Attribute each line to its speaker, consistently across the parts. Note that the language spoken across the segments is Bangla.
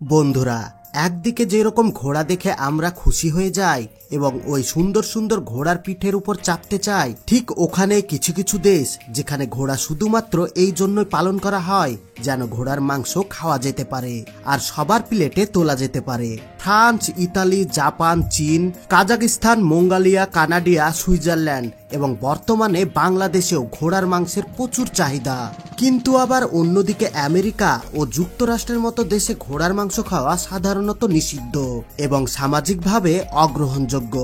Speaker 1: বন্ধুরা, একদিকে যেরকম ঘোড়া দেখে আমরা খুশি হয়ে যাই এবং ওই সুন্দর সুন্দর ঘোড়ার পিঠের উপর চাপতে চাই, ঠিক ওখানে কিছু কিছু দেশ যেখানে ঘোড়া শুধুমাত্র এই জন্যই পালন করা হয় যেন ঘোড়ার মাংস খাওয়া যেতে পারে আর সবার প্লেটে তোলা যেতে পারে। ফ্রান্স, ইতালি, জাপান, চীন, কাজাকিস্তান, মঙ্গোলিয়া, কানাডিয়া, সুইজারল্যান্ড এবং বর্তমানে বাংলাদেশেও ঘোড়ার মাংসের প্রচুর চাহিদা। কিন্তু আবার অন্যদিকে আমেরিকা ও যুক্তরাষ্ট্রের মতো দেশে ঘোড়ার মাংস খাওয়া সাধারণত নিষিদ্ধ এবং সামাজিকভাবে অগ্রহণযোগ্য,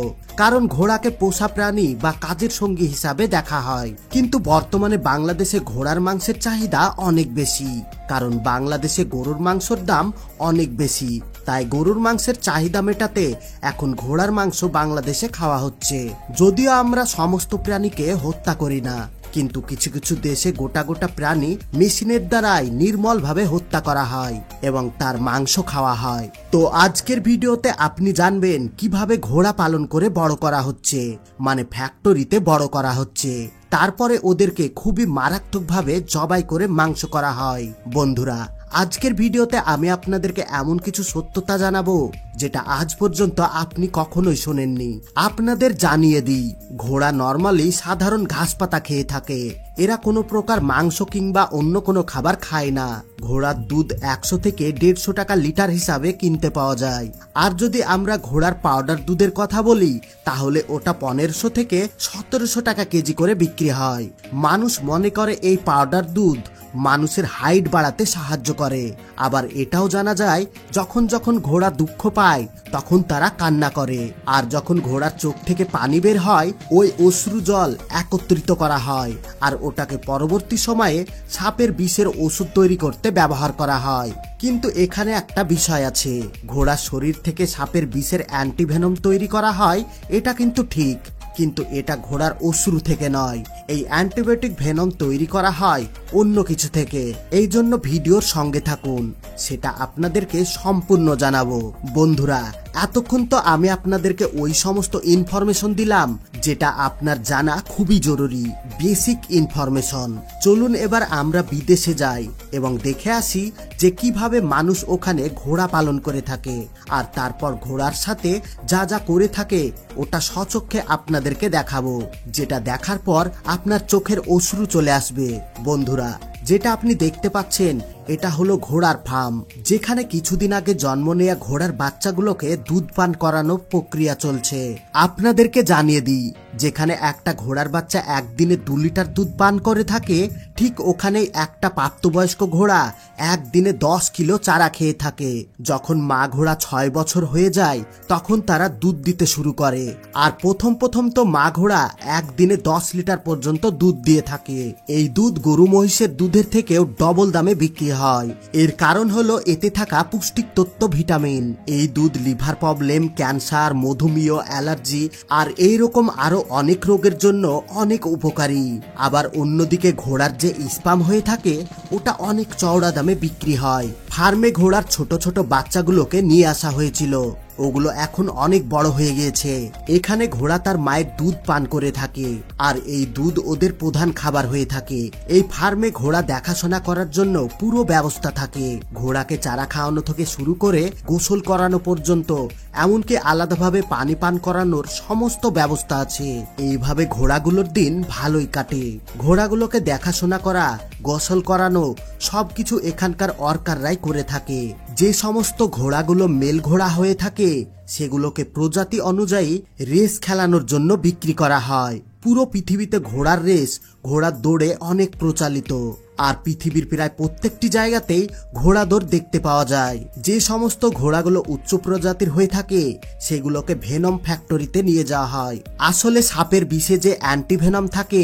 Speaker 1: কারণ ঘোড়াকে পোষা প্রাণী বা কাজের সঙ্গী হিসাবে দেখা হয়। কিন্তু বর্তমানে বাংলাদেশে ঘোড়ার মাংসের চাহিদা অনেক বেশি, কারণ বাংলাদেশে গরুর মাংসের দাম অনেক বেশি। তাই গরুর মাংসের চাহিদা মেটাতে এখন ঘোড়ার মাংস বাংলাদেশে খাওয়া হচ্ছে। যদিও আমরা সমস্ত প্রাণীকে হত্যা করি না, কিন্তু কিছু কিছু দেশে গোটা গোটা প্রাণী মেশিনের দ্বারাই নির্মলভাবে হত্যা করা হয় এবং তার মাংস খাওয়া হয়। তো আজকের ভিডিওতে আপনি জানবেন কিভাবে ঘোড়া পালন করে বড় করা হচ্ছে, মানে ফ্যাক্টরিতে বড় করা হচ্ছে। তারপরে ওদেরকে খুবই মারাত্মকভাবে জবাই করে মাংস করা হয়। বন্ধুরা, আজকের ভিডিওতে আমি আপনাদেরকে এমন কিছু সত্যতা জানাবো যেটা আজ পর্যন্ত আপনি কখনোই শোনেননি। আপনাদের জানিয়ে দিই, ঘোড়া নরমালি সাধারণ ঘাস পাতা খেয়ে থাকে। এরা কোনো প্রকার মাংস কিংবা অন্য কোনো খাবার খায় না। ঘোড়ার দুধ 100 থেকে 150 টাকা লিটার হিসাবে কিনতে পাওয়া যায়। আর যদি আমরা ঘোড়ার পাউডার দুধের কথা বলি, তাহলে ওটা 1500 থেকে 1700 টাকা কেজি করে বিক্রি হয়। মানুষ মনে করে এই পাউডার দুধ মানুষের হাইট বাড়াতে সাহায্য করে। আবার এটাও জানা যায়, যখন যখন ঘোড়া দুঃখ পায় তখন তারা কান্না করে, আর যখন ঘোড়ার চোখ থেকে পানি বের হয় ওই অশ্রু জল একত্রিত করা হয় আর ওটাকে পরবর্তী সময়ে সাপের বিষের ওষুধ তৈরি করতে ব্যবহার করা হয়। কিন্তু এখানে একটা বিষয় আছে, ঘোড়ার শরীর থেকে সাপের বিষের অ্যান্টিভেনম তৈরি করা হয়, এটা কিন্তু ঠিক, কিন্তু এটা ঘোড়ার অশ্রু থেকে নয়। এই অ্যান্টিবায়োটিক ভেনম তৈরি করা হয় অন্য কিছু থেকে। এই জন্য ভিডিওর সঙ্গে থাকুন, সেটা আপনাদেরকে সম্পূর্ণ জানাবো। বন্ধুরা, এতক্ষণ তো আমি আপনাদেরকে ওই সমস্ত ইনফরমেশন দিলাম যেটা আপনার জানা খুবই জরুরি, বেসিক ইনফরমেশন। চলুন এবার আমরা বিদেশে যাই এবং দেখে আসি যে কিভাবে মানুষ ওখানে ঘোড়া পালন করে থাকে, আর তারপর ঘোড়ার সাথে যা যা করে থাকে ওটা স্বচক্ষে আপনাদেরকে দেখাবো, যেটা দেখার পর আপনার চোখের অশ্রু চলে আসবে। বন্ধুরা, যেটা আপনি দেখতে পাচ্ছেন এটা হলো ঘোড়ার ফার্ম, যেখানে কিছুদিন আগে জন্ম নেয়া ঘোড়ার বাচ্চাগুলোকে দুধ পান করানোর প্রক্রিয়া চলছে। আপনাদেরকে জানিয়ে দিই, যেখানে একটা ঘোড়ার বাচ্চা একদিনে 2 লিটার দুধ পান করে থাকে, ঠিক ওখানেই একটা প্রাপ্তবয়স্ক ঘোড়া একদিনে 10 কিলো চারা খেয়ে থাকে। যখন মা ঘোড়া 6 বছর হয়ে যায় তখন তারা দুধ দিতে শুরু করে, আর প্রথম তো মা ঘোড়া একদিনে 10 লিটার পর্যন্ত দুধ দিয়ে থাকে। এই দুধ গরু মহিষের দুধের থেকেও ডবল দামে বিক্রি হয়। এর কারণ হলো এতে থাকা পুষ্টিক তত্ত্ব, ভিটামিন। এই দুধ লিভার প্রবলেম, ক্যান্সার, মধুমেহ, অ্যালার্জি আর এইরকম আরো অনেক রোগের জন্য অনেক উপকারী। আবার অন্যদিকে ঘোড়ার যে স্পাম হয়ে থাকে ওটা অনেক চওড়া দামে বিক্রি হয়। ফার্মে ঘোড়ার ছোট ছোট বাচ্চাগুলোকে নিয়ে আসা হয়েছিল, ওগুলো এখন অনেক বড় হয়ে গিয়েছে। এখানে ঘোড়া তার মায়ের দুধ পান করে থাকে, আর এই দুধ ওদের প্রধান খাবার হয়ে থাকে। এই ফার্মে ঘোড়া দেখাশোনা করার জন্য পুরো ব্যবস্থা থাকে। ঘোড়াকে চারা খাওয়ানো থেকে শুরু করে গোসল করানো পর্যন্ত, এমনকি আলাদাভাবে পানি পান করানোর সমস্ত ব্যবস্থা আছে। এইভাবে ঘোড়াগুলোর দিন ভালোই কাটে। ঘোড়াগুলোকে দেখাশোনা করা, গোসল করানো সবকিছু এখানকার ওয়ার্কাররাই করে থাকে। যে সমস্ত ঘোড়াগুলো মেল ঘোড়া হয়ে থাকে সেগুলোকে প্রজাতি অনুযায়ী রেস খেলানোর জন্য বিক্রি করা হয়। পুরো পৃথিবীতে ঘোড়ার রেস, ঘোড়ার দৌড়ে অনেক প্রচলিত, আর পৃথিবীর প্রায় প্রত্যেকটি জায়গাতেই ঘোড়া দৌড় দেখতে পাওয়া যায়। যে সমস্ত ঘোড়াগুলো উচ্চ প্রজাতির হয়ে থাকে সেগুলোকে ভেনম ফ্যাক্টরিতে নিয়ে যাওয়া হয়। আসলে সাপের বিষে যে অ্যান্টিভেনম থাকে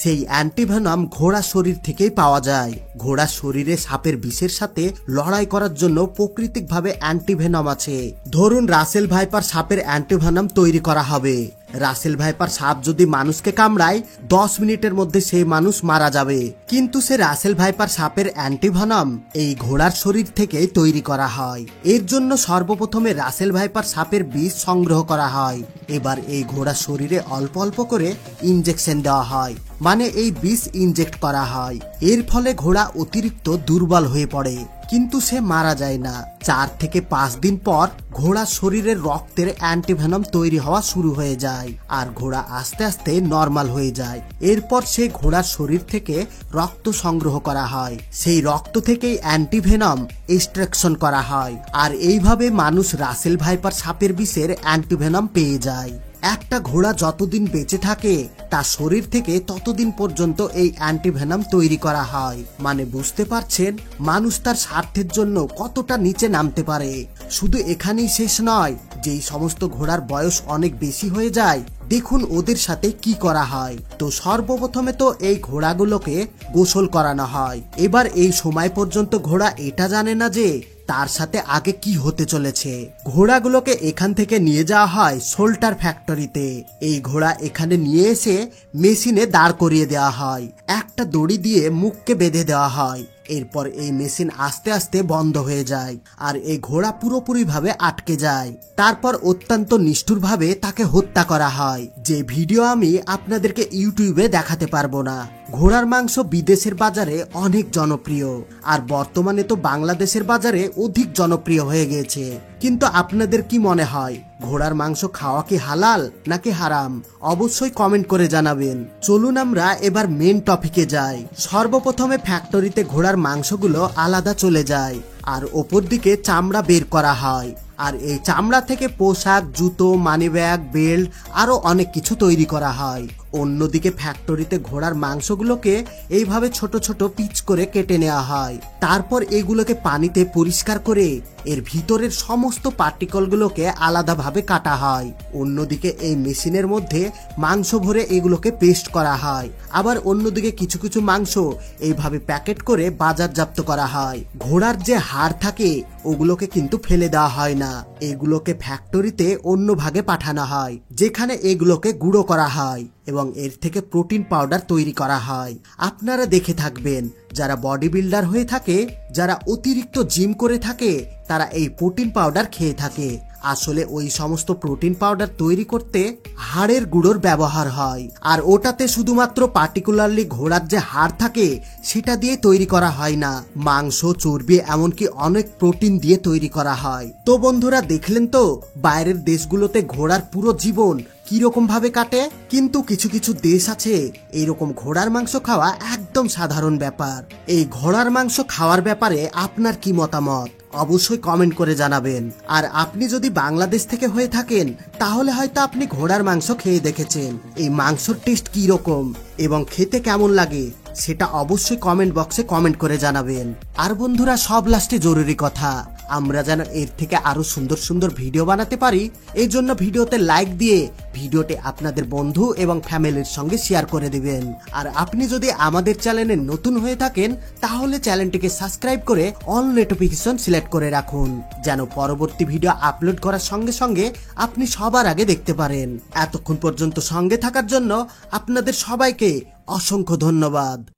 Speaker 1: সেই অ্যান্টিভেনম ঘোড়ার শরীর থেকেই পাওয়া যায়। ঘোড়ার শরীরে সাপের বিষের সাথে লড়াই করার জন্য প্রাকৃতিকভাবে অ্যান্টিভেনম আছে। ধরুন রাসেল ভাইপার সাপের অ্যান্টিভেনম তৈরি করা হবে। রাসেল ভাইপার সাপ যদি মানুষকে কামড়ায় 10 মিনিটের মধ্যে সেই মানুষ মারা যাবে, কিন্তু সে রাসেল ভাইপার সাপের অ্যান্টিভেনম এই ঘোড়ার শরীর থেকে তৈরি করা হয়। এর জন্য সর্বপ্রথমে রাসেল ভাইপার সাপের বিষ সংগ্রহ করা হয়। এবার এই ঘোড়ার শরীরে অল্প অল্প করে ইনজেকশন দেওয়া হয়, মানে এই বিষ ইনজেক্ট করা হয়। এর ফলে ঘোড়া অতিরিক্ত দুর্বল হয়ে পড়ে। কিন্তু সে মারা যায় না। 4 থেকে 5 দিন পর ঘোড়ার শরীরের রক্তের অ্যান্টিভেনম তৈরি হওয়া শুরু হয়ে যায় আর ঘোড়া আস্তে আস্তে নর্মাল হয়ে যায়। এরপর সেই ঘোড়ার শরীর থেকে রক্ত সংগ্রহ করা হয়, সেই রক্ত থেকেই অ্যান্টিভেনম এক্সট্রাকশন করা হয়, আর এইভাবে মানুষ রাসেল ভাইপার সাপের বিষের অ্যান্টিভেনম পেয়ে যায়। একটা ঘোড়া যতদিন বেঁচে থাকে তার শরীর থেকে ততদিন পর্যন্ত এই অ্যান্টিভেনম তৈরি করা হয়। মানে বুঝতে পারছেন মানুষ তার স্বার্থের জন্য কতটা নিচে নামতে পারে। শুধু এখানেই শেষ নয়, যেই সমস্ত ঘোড়ার বয়স অনেক বেশি হয়ে যায় দেখুন ওদের সাথে কি করা হয়। তো সর্বপ্রথমে তো এই ঘোড়াগুলোকে গোসল করানো হয়। এবার এই সময় পর্যন্ত ঘোড়া এটা জানে না যে তার সাথে আগে কি হতে চলেছে। ঘোড়াগুলোকে এখান থেকে নিয়ে যাওয়া হয় সোল্টার ফ্যাক্টরিতে। এই ঘোড়া এখানে নিয়ে এসে মেশিনে দাঁড় করিয়ে দেওয়া হয়, একটা দড়ি দিয়ে মুখকে বেঁধে দেওয়া হয়। এরপর এই মেশিন আস্তে আস্তে বন্ধ হয়ে যায় আর এই ঘোড়া পুরোপুরিভাবে আটকে যায়। তারপর অত্যন্ত নিষ্ঠুরভাবে তাকে হত্যা করা হয়, যে ভিডিও আমি আপনাদেরকে ইউটিউবে দেখাতে পারবো না। ঘোড়ার মাংস বিদেশের বাজারে অনেক জনপ্রিয় আর বর্তমানে তো বাংলাদেশের বাজারে অধিক জনপ্রিয় হয়ে গেছে। কিন্তু আপনাদের কি মনে হয় ঘোড়ার মাংস খাওয়া কি হালাল নাকি হারাম? অবশ্যই কমেন্ট করে জানাবেন। চলুন আমরা এবার মেন টপিকে যাই। সর্বপ্রথমে ফ্যাক্টরিতে ঘোড়ার মাংসগুলো আলাদা চলে যায় আর ওপর দিকে চামড়া বের করা হয়, আর এই চামড়া থেকে পোশাক, জুতো, মানিব্যাগ, বেল্ট আরো অনেক কিছু তৈরি করা হয়। অন্যদিকে ফ্যাক্টরিতে ঘোড়ার মাংসগুলোকে এইভাবে ছোট ছোট পিচ করে কেটে নেওয়া হয়। তারপর এগুলোকে পানিতে পরিষ্কার করে এর ভিতরের সমস্ত পার্টিকলগুলোকে আলাদাভাবে কাটা হয়। অন্যদিকে এই মেশিনের মধ্যে মাংস ভরে এগুলোকে পেস্ট করা হয়। আবার অন্যদিকে কিছু কিছু মাংস এইভাবে প্যাকেট করে বাজারজাত করা হয়। ঘোড়ার যে হাড় থাকে ওগুলোকে কিন্তু ফেলে দেওয়া হয় না, এগুলোকে ফ্যাক্টরিতে অন্য ভাগে পাঠানো হয় যেখানে এগুলোকে গুঁড়ো করা হয় এবং এর থেকে প্রোটিন পাউডার তৈরি করা হয়। আপনারা দেখে থাকবেন যারা বডি বিল্ডার হয়ে থাকে, যারা অতিরিক্ত জিম করে থাকে, তারা এই প্রোটিন পাউডার খেয়ে থাকে। আসলে ওই সমস্ত প্রোটিন পাউডার তৈরি করতে হাড়ের গুঁড়োর ব্যবহার হয়, আর ওটাতে শুধুমাত্র পার্টিকুলারলি ঘোড়ার যে হাড় থাকে সেটা দিয়ে তৈরি করা হয় না, মাংস, চর্বি, এমনকি অনেক প্রোটিন দিয়ে তৈরি করা হয়। তো বন্ধুরা দেখলেন তো বাইরের দেশগুলোতে ঘোড়ার পুরো জীবন কিরকম ভাবে কাটে। কিন্তু কিছু কিছু দেশ আছে এইরকম ঘোড়ার মাংস খাওয়া একদম সাধারণ ব্যাপার। এই ঘোড়ার মাংস খাওয়ার ব্যাপারে আপনার কি মতামত অবশ্যই কমেন্ট করে জানাবেন। আর আপনি যদি বাংলাদেশ থেকে হয়ে থাকেন তাহলে হয়তো আপনি ঘোড়ার মাংস খেয়ে দেখেছেন। এই মাংসর টেস্ট কি রকম এবং খেতে কেমন লাগে সেটা অবশ্যই কমেন্ট বক্সে কমেন্ট করে জানাবেন। আর বন্ধুরা সব লাস্টে জরুরি কথা, আমরা যেন এর থেকে আরো সুন্দর সুন্দর ভিডিও বানাতে পারি, এই জন্য ভিডিওতে লাইক দিয়ে ভিডিওটি আপনাদের বন্ধু এবং ফ্যামিলির সঙ্গে শেয়ার করে দিবেন। আর আপনি যদি আমাদের চ্যানেলে নতুন হয়ে থাকেন তাহলে চ্যানেলটিকে সাবস্ক্রাইব করে অল নোটিফিকেশন সিলেক্ট করে রাখুন, যেন পরবর্তী ভিডিও আপলোড করার সঙ্গে সঙ্গে আপনি সবার আগে দেখতে পারেন। এতক্ষণ পর্যন্ত সঙ্গে থাকার জন্য আপনাদের সবাইকে অসংখ্য ধন্যবাদ।